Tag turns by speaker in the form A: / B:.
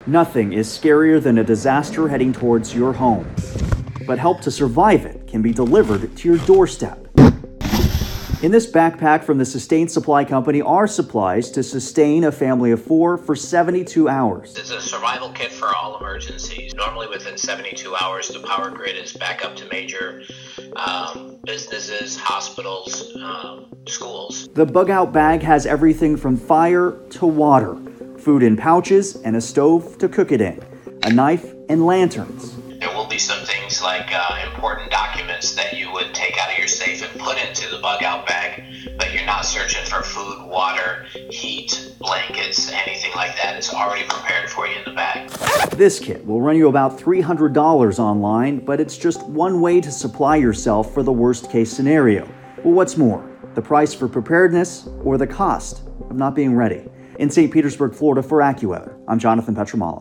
A: Nothing is scarier than a disaster heading towards your home. But help to survive it can be delivered to your doorstep. In this backpack from the Sustain Supply Company are supplies to sustain a family of 4 for 72 hours.
B: It's a survival kit for all emergencies. Normally within 72 hours, the power grid is back up to major businesses, hospitals, schools.
A: The bug-out bag has everything from fire to water, food in pouches and a stove to cook it in, a knife and lanterns.
B: There will be some things like important documents that you would take out of your safe and put into the bug-out bag, but you're not searching for food, water, heat, blankets, anything like that. It's already prepared for you in the bag.
A: This kit will run you about $300 online, but it's just one way to supply yourself for the worst-case scenario. Well, what's more, the price for preparedness or the cost of not being ready? In St. Petersburg, Florida, for AccuWeather, I'm Jonathan Petramala.